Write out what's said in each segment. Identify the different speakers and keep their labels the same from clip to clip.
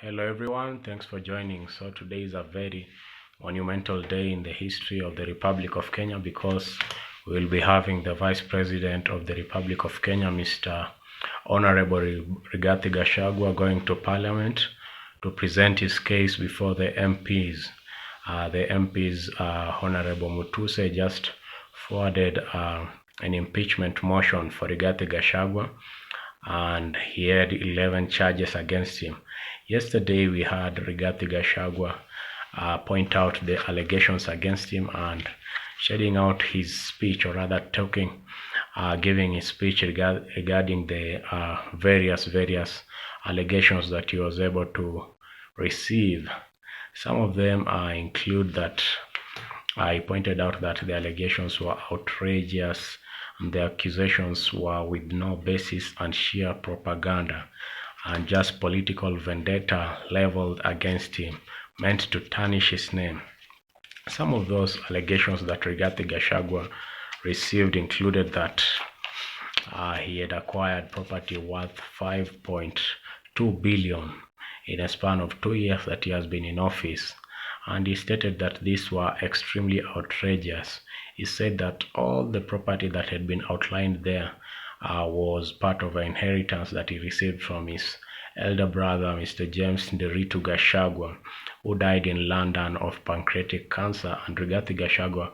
Speaker 1: Hello everyone, thanks for joining. So today is a very monumental day in the history of the Republic of Kenya because we'll be having the Vice President of the Republic of Kenya, Mr. Honorable Rigathi Gachagua, going to Parliament to present his case before the MPs. Honorable Mutuse just forwarded an impeachment motion for Rigathi Gachagua, and he had 11 charges against him. Yesterday, we had Rigathi Gachagua point out the allegations against him and shedding out his speech, or rather giving his speech regarding the various allegations that he was able to receive. Some of them include that I pointed out that the allegations were outrageous and the accusations were with no basis and sheer propaganda and just political vendetta leveled against him, meant to tarnish his name. Some of those allegations that Rigathi Gachagua received included that he had acquired property worth 5.2 billion in a span of 2 years that he has been in office, and he stated that these were extremely outrageous. He said that all the property that had been outlined there was part of an inheritance that he received from his elder brother, Mr. James Ruto Gachagua, who died in London of pancreatic cancer, and Rigathi Gachagua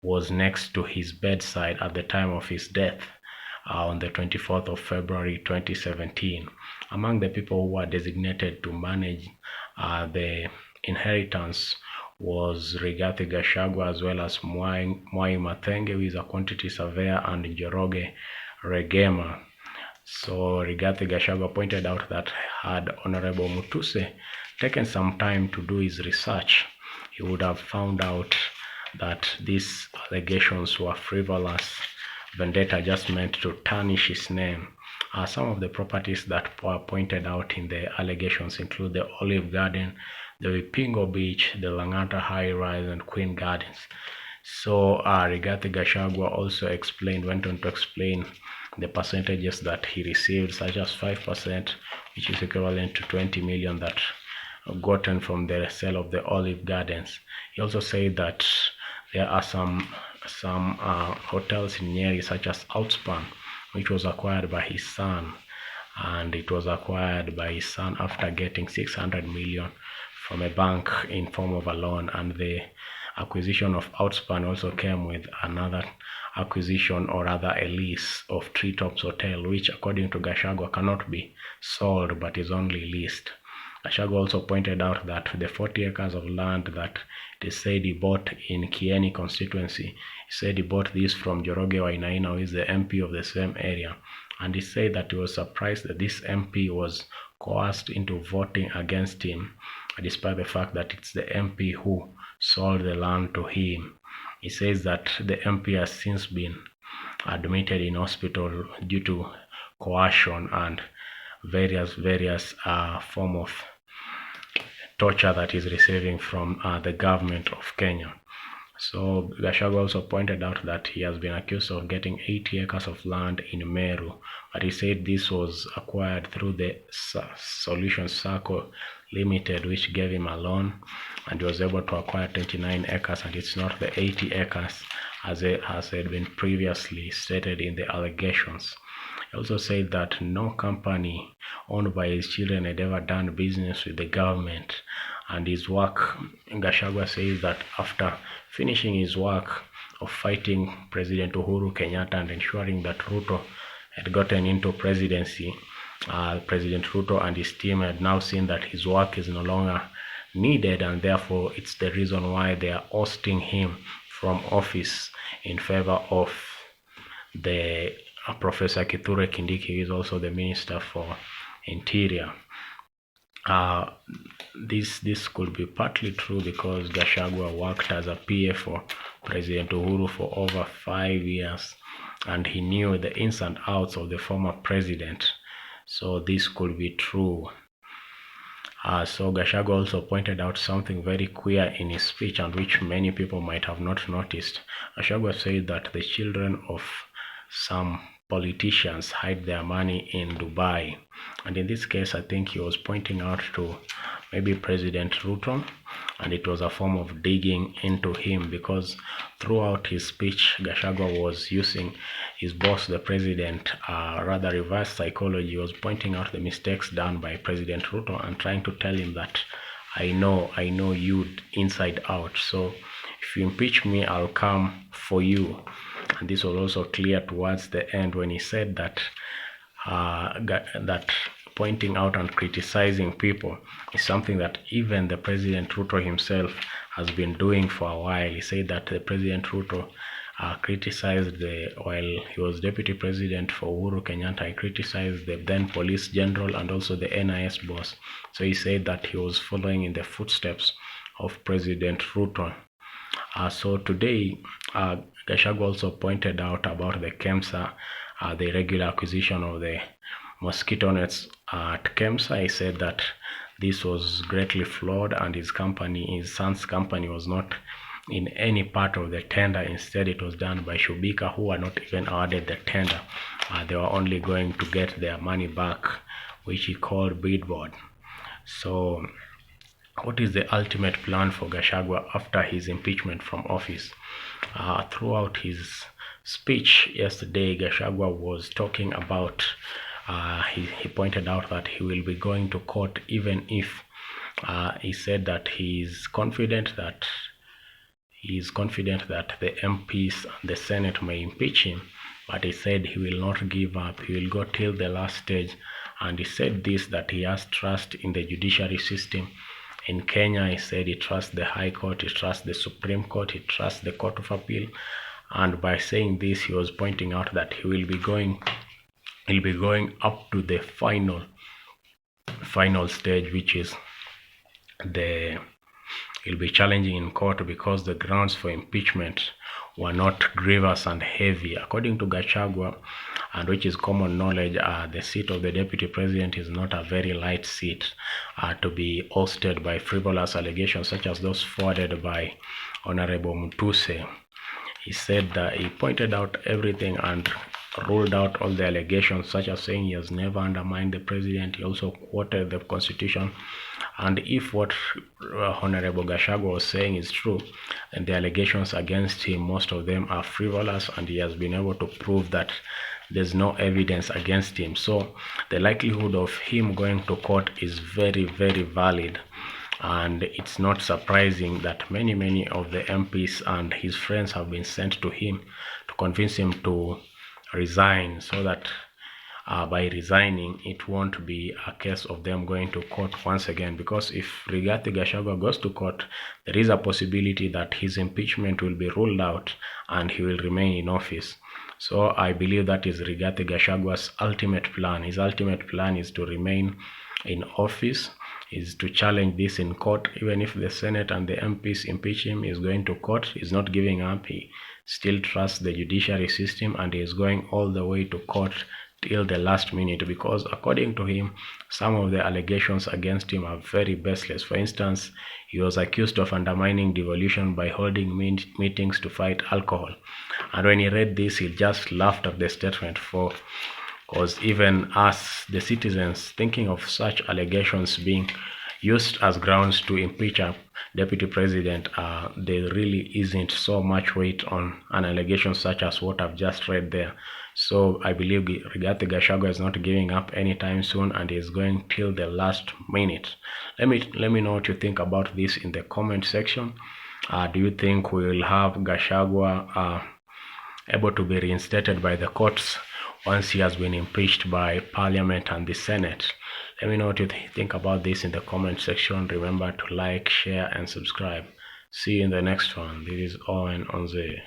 Speaker 1: was next to his bedside at the time of his death on the 24th of February 2017. Among the people who were designated to manage the inheritance was Rigathi Gachagua, as well as Mwai Mathenge, who is a quantity surveyor, and Njoroge Regema. So Rigathi Gachagua pointed out that had Honorable Mutuse taken some time to do his research, he would have found out that these allegations were frivolous vendetta just meant to tarnish his name. Some of the properties that were pointed out in the allegations include the Olive Garden, the Wipingo Beach, the Langata High Rise, and Queen Gardens. So Rigathi Gachagua also went on to explain the percentages that he received, such as 5%, which is equivalent to 20 million that gotten from the sale of the Olive Gardens. He also said that there are some hotels in Nyeri, such as Outspan, which was acquired by his son, and it was acquired by his son after getting 600 million from a bank in form of a loan, and the acquisition of Outspan also came with another acquisition, or rather a lease, of Treetops Hotel, which according to Gachagua cannot be sold but is only leased. Gachagua also pointed out that the 40 acres of land that they said he bought in Kieni constituency, he said he bought this from Njoroge Wainaina, who is the MP of the same area, and he said that he was surprised that this MP was coerced into voting against him, despite the fact that it's the MP who sold the land to him. He says that the MP has since been admitted in hospital due to coercion and various form of torture that is receiving from the government of Kenya. So Gachagua also pointed out that he has been accused of getting 80 acres of land in Meru, but he said this was acquired through the Solution Circle Limited, which gave him a loan, and he was able to acquire 29 acres, and it's not the 80 acres as had been previously stated in the allegations. He also said that no company owned by his children had ever done business with the government, and his work, Gachagua says that after finishing his work of fighting President Uhuru Kenyatta and ensuring that Ruto had gotten into presidency, President Ruto and his team had now seen that his work is no longer needed, and therefore it's the reason why they are ousting him from office in favor of the Professor Kithure Kindiki, who is also the Minister for Interior. This could be partly true because Gachagua worked as a PA for President Uhuru for over 5 years, and he knew the ins and outs of the former president. So this could be true. So Gachagua also pointed out something very queer in his speech, and which many people might have not noticed. Gachagua said that the children of some politicians hide their money in Dubai. And in this case, I think he was pointing out to maybe President Ruto, and it was a form of digging into him, because throughout his speech, Gachagua was using his boss, the president, rather reverse psychology. He was pointing out the mistakes done by President Ruto and trying to tell him that I know you inside out. So if you impeach me, I'll come for you. And this was also clear towards the end when he said that that pointing out and criticizing people is something that even the President Ruto himself has been doing for a while. He said that the President Ruto criticized while he was deputy president for Uhuru Kenyatta, he criticized the then police general and also the NIS boss. So he said that he was following in the footsteps of President Ruto. So today, Gachagua also pointed out about the KEMSA, the irregular acquisition of the Mosquito Nets at KEMSA. He said that this was greatly flawed, and his son's company was not in any part of the tender. Instead, it was done by Shubika, who were not even awarded the tender. They were only going to get their money back, which he called bidboard. So what is the ultimate plan for Gachagua after his impeachment from office? Throughout his speech yesterday, Gachagua was talking about, he pointed out that he will be going to court, even if he said that he is confident that the MPs and the Senate may impeach him, but he said he will not give up. He will go till the last stage. And he said this, that he has trust in the judiciary system in Kenya. He said he trusts the High Court, he trusts the Supreme Court, he trusts the Court of Appeal. And by saying this, he was pointing out that he will be going up to the final stage, which is he'll be challenging in court, because the grounds for impeachment were not grievous and heavy. According to Gachagua, and which is common knowledge, the seat of the deputy president is not a very light seat to be ousted by frivolous allegations such as those forwarded by Honorable Mutuse. He said that he pointed out everything and ruled out all the allegations, such as saying he has never undermined the president. He also quoted the constitution. And if what Honorable Gachagua was saying is true, and the allegations against him, most of them are frivolous, and he has been able to prove that there's no evidence against him. So the likelihood of him going to court is very, very valid. And it's not surprising that many of the MPs and his friends have been sent to him to convince him to resign, so that by resigning, it won't be a case of them going to court once again. Because if Rigathi Gachagua goes to court, there is a possibility that his impeachment will be ruled out and he will remain in office. So I believe that is Rigathi Gachagua's ultimate plan. His ultimate plan is to remain in office, is to challenge this in court. Even if the Senate and the MPs impeach him, he's going to court. He's not giving up. He still trusts the judiciary system, and he is going all the way to court till the last minute, because according to him, some of the allegations against him are very baseless. For instance, he was accused of undermining devolution by holding meetings to fight alcohol. And when he read this, he just laughed at the statement, because even us, the citizens, thinking of such allegations being used as grounds to impeach a deputy president, there really isn't so much weight on an allegation such as what I've just read there. So I believe Rigathi Gachagua is not giving up anytime soon, and is going till the last minute. Let me know what you think about this in the comment section. Do you think we will have Gachagua able to be reinstated by the courts once he has been impeached by Parliament and the Senate? Let me know what you think about this in the comment section. Remember to like, share, and subscribe. See you in the next one. This is Owen Onze.